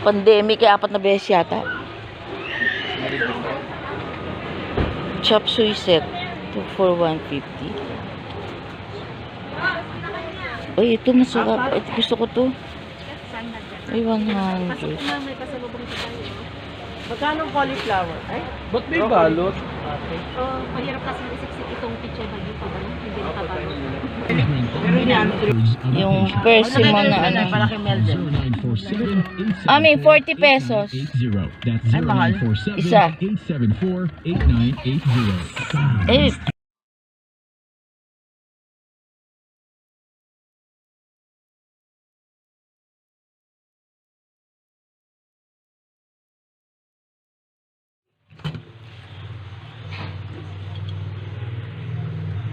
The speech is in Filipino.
Pandemic, kaya 4 na beses yata. Chop suey set. 2 for 150. Ay, ito masarap. Ito, gusto ko to. Ay, 100. Magkano cauliflower? Ay, Ba't may balot? Oh, mahirap kasi isiksik itong picture ba dito ba? Hindi nakabalo. pero yan. Yung persimmon na ano. Malaki melden. May 40 pesos. Ay, mahal. Isa. Eh,